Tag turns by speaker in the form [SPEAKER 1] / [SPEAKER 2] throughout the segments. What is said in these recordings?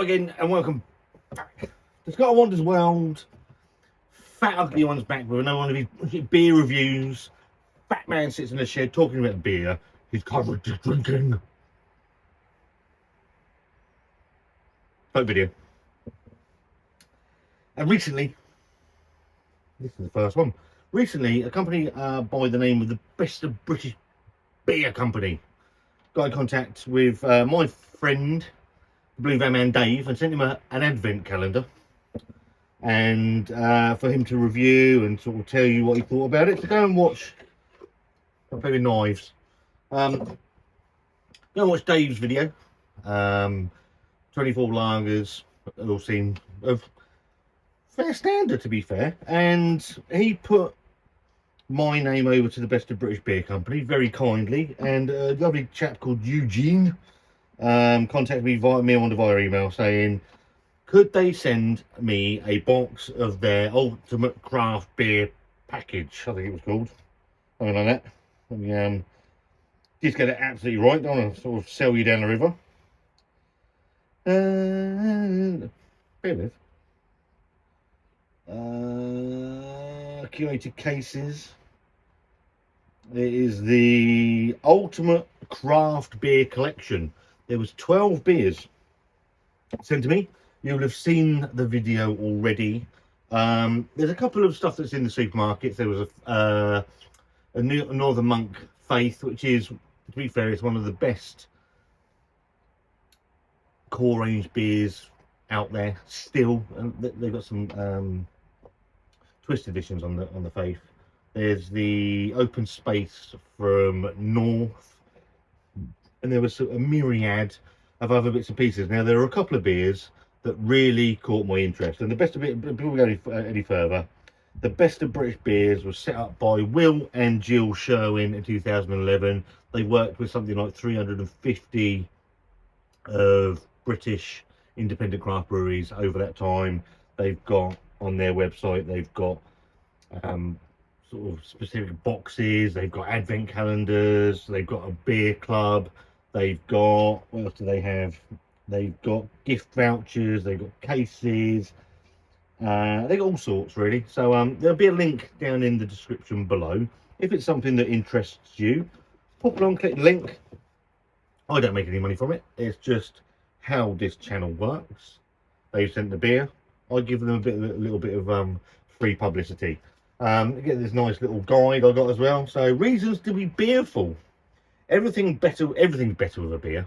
[SPEAKER 1] Hello again and welcome back to Scott Wanders World. Fat Ugly One's back with another one of his beer reviews. Fat man sits in the shed talking about beer. He's covered to drinking. Vote video. And recently, this is the first one. Recently, a company by the name of the Best of British Beer Company got in contact with my friend, Blue Van Man Dave, and sent him an advent calendar, and for him to review and sort of tell you what he thought about it. So go and watch. I'll play with knives. Go and watch Dave's video. 24 lagers, all seem of fair standard, to be fair, and he put my name over to the Best of British Beer Company very kindly, and a lovely chap called Eugene contacted me via email saying, could they send me a box of their ultimate craft beer package, I think it was called, something like that. Let me just get it absolutely right, don't want to sort of sell you down the river. Bear with. Curated cases. It is the ultimate craft beer collection. There was 12 beers sent to me. You'll have seen the video already. There's a couple of stuff that's in the supermarkets. There was a Northern Monk Faith, which is, to be fair, it's one of the best core range beers out there still. They've got some twist editions on the Faith. There's the Open Space from North, and there was a myriad of other bits and pieces. Now, there are a couple of beers that really caught my interest, and the best of it, before we go any further, the Best of British Beers was set up by Will and Jill Sherwin in 2011. They worked with something like 350 of British independent craft breweries over that time. They've got on their website, they've got sort of specific boxes, they've got advent calendars, they've got a beer club, they've got, what else do they have? They've got gift vouchers, they've got cases, they've got all sorts really. So there'll be a link down in the description below. If it's something that interests you, pop along, click the link. I don't make any money from it, it's just how this channel works. They've sent the beer, I give them a little bit of free publicity. Get this nice little guide I got as well. So, reasons to be beerful. Everything's better with a beer.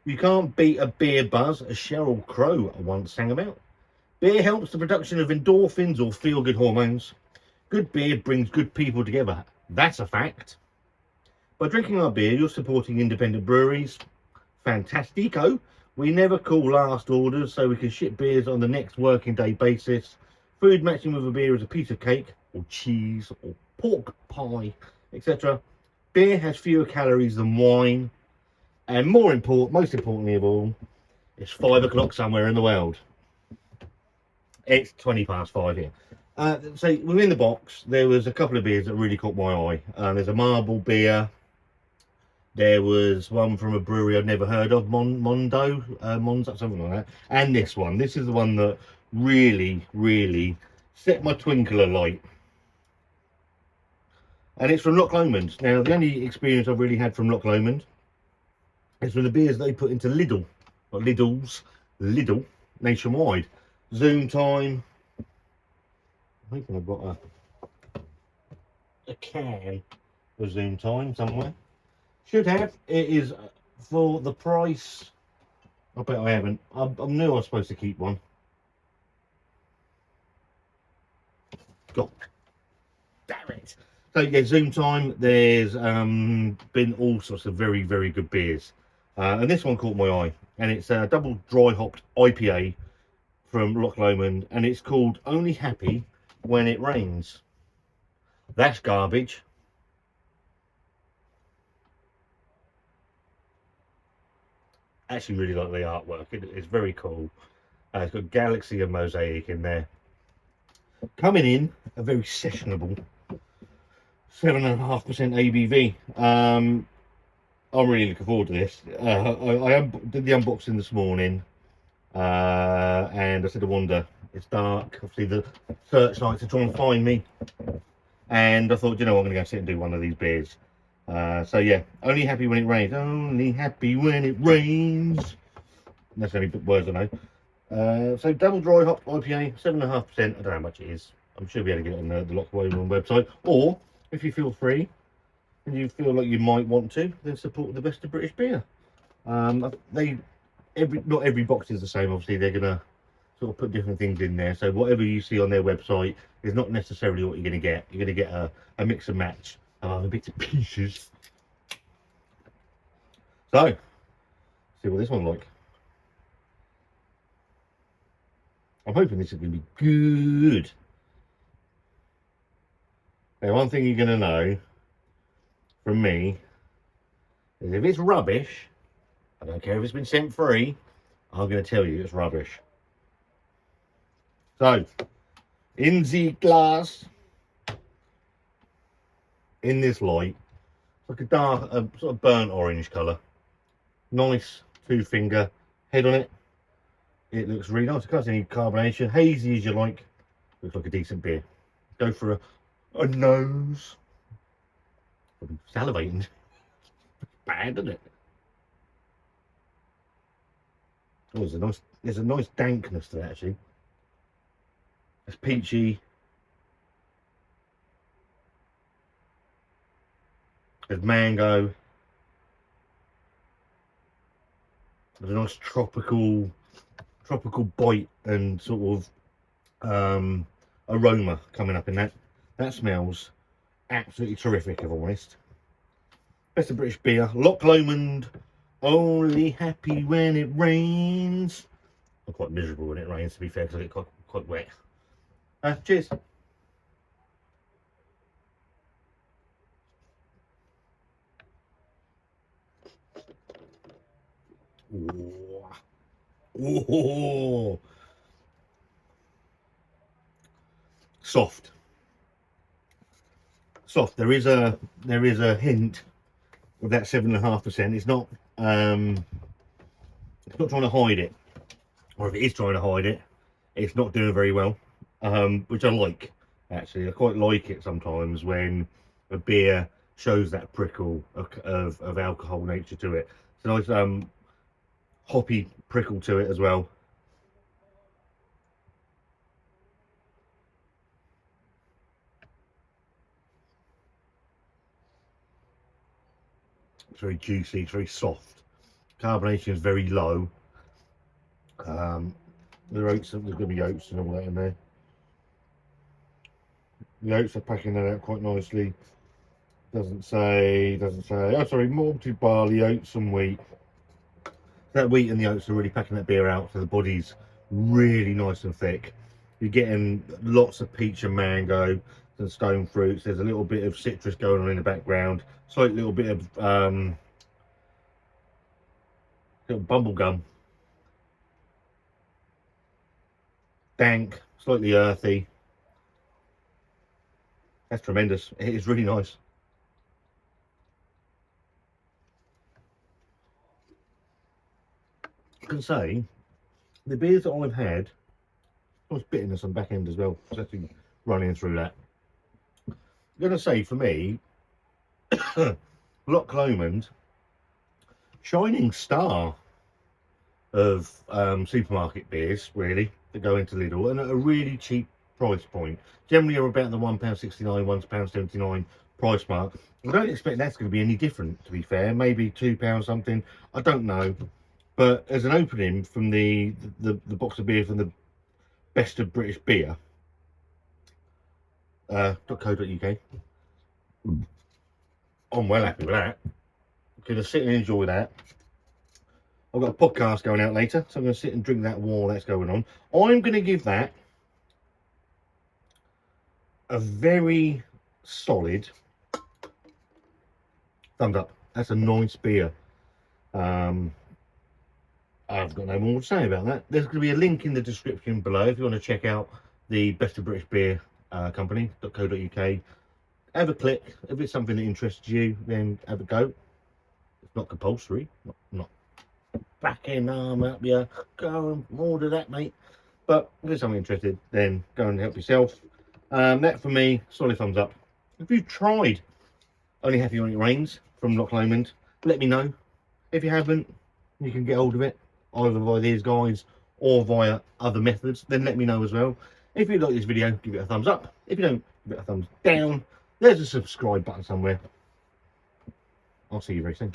[SPEAKER 1] You can't beat a beer buzz, as Sheryl Crow once sang about. Beer helps the production of endorphins or feel-good hormones. Good beer brings good people together. That's a fact. By drinking our beer, you're supporting independent breweries. Fantastico. We never call last orders, so we can ship beers on the next working day basis. Food matching with a beer is a piece of cake, or cheese, or pork pie, etc. Beer has fewer calories than wine, and most importantly of all, it's 5 o'clock somewhere in the world. It's 20 past 5 here. So within the box, there was a couple of beers that really caught my eye. There's a marble beer. There was one from a brewery I'd never heard of, Monzo, something like that. And this one. This is the one that really set my twinkle alight. And it's from Loch Lomond. Now, the only experience I've really had from Loch Lomond is from the beers they put into Lidl, or Lidl, nationwide. Zoom Time. I think I've got a can of Zoom Time somewhere. Should have. It is for the price. I bet I haven't. I knew I was supposed to keep one. God damn it. So yeah, Zoom Time. There's been all sorts of very good beers, and this one caught my eye, and it's a double dry hopped IPA from Loch Lomond, and it's called Only Happy When It Rains. That's garbage. I actually really like the artwork. It's very cool. It's got Galaxy and Mosaic in there. Coming in a very sessionable 7.5% ABV. I'm really looking forward to this. I did the unboxing this morning. And I said, I wonder, it's dark. Obviously, the searchlights are trying to find me. And I thought, you know, I'm going to go sit and do one of these beers. So yeah, only happy when it rains. Only happy when it rains. That's the only words I know. So double dry hop IPA, 7.5%. I don't know how much it is. I'm sure we'll be able to get it on the Loch Lomond website. Or if you feel free and you feel like you might want to, then support the best of British beer. Not every box is the same. Obviously, they're gonna sort of put different things in there. So whatever you see on their website is not necessarily what you're gonna get. You're gonna get a mix and match of bits and pieces. So, see what this one's like. I'm hoping this is going to be good. Now, one thing you're going to know from me is if it's rubbish, I don't care if it's been sent free, I'm going to tell you it's rubbish. So, in the glass, in this light, it's like a dark, sort of burnt orange colour. Nice 2-finger head on it. It looks really nice. It can't see any carbonation. Hazy as you like. Looks like a decent beer. Go for a nose. I'm salivating. Bad, isn't it? Oh, there's a nice dankness to that actually. It's peachy. There's mango. There's a nice tropical bite and sort of aroma coming up in that. That smells absolutely terrific, if I'm honest. Best of British beer. Loch Lomond. Only happy when it rains. I'm quite miserable when it rains, to be fair, because I get quite wet. Cheers. Oh, soft. There is a hint of that 7.5%. It's not trying to hide it, or if it is trying to hide it, it's not doing very well. Which I like, actually. I quite like it sometimes when a beer shows that prickle of alcohol nature to it. It's a nice hoppy prickle to it as well. It's very juicy, it's very soft. Carbonation is very low. There's going to be oats and all that in there. The oats are packing that out quite nicely. Doesn't say. Oh, sorry, malted barley, oats and wheat. That wheat and the oats are really packing that beer out, so the body's really nice and thick. You're getting lots of peach and mango and stone fruits. There's a little bit of citrus going on in the background. Slight little bit of little bubble gum. Dank, slightly earthy. That's tremendous. It is really nice. I can say the beers that I've had, nice bitterness on the back end as well. It's actually running through that. I'm gonna say for me, Loch Lomond, shining star of supermarket beers, really, that go into Lidl, and at a really cheap price point. Generally are about the £1.69, £1.79 price mark. I don't expect that's going to be any different, to be fair. Maybe £2 something, I don't know. But as an opening from the box of beer from the best of British beer, .co.uk, I'm well happy with that. I'm going to sit and enjoy that. I've got a podcast going out later, so I'm going to sit and drink that while that's going on. I'm going to give that a very solid thumbs up. That's a nice beer. I've got no more to say about that. There's going to be a link in the description below if you want to check out the Best of British Beer company, .co.uk. Have a click. If it's something that interests you, then have a go. It's not compulsory. Not backing arm up you. Go and order that, mate. But if there's something interested, then go and help yourself. That for me, solid thumbs up. If you've tried Only Happy When It Rains from Loch Lomond, let me know. If you haven't, you can get hold of it either via these guys or via other methods. Then let me know as well. If you like this video, give it a thumbs up. If you don't, give it a thumbs down. There's a subscribe button somewhere. I'll see you very soon.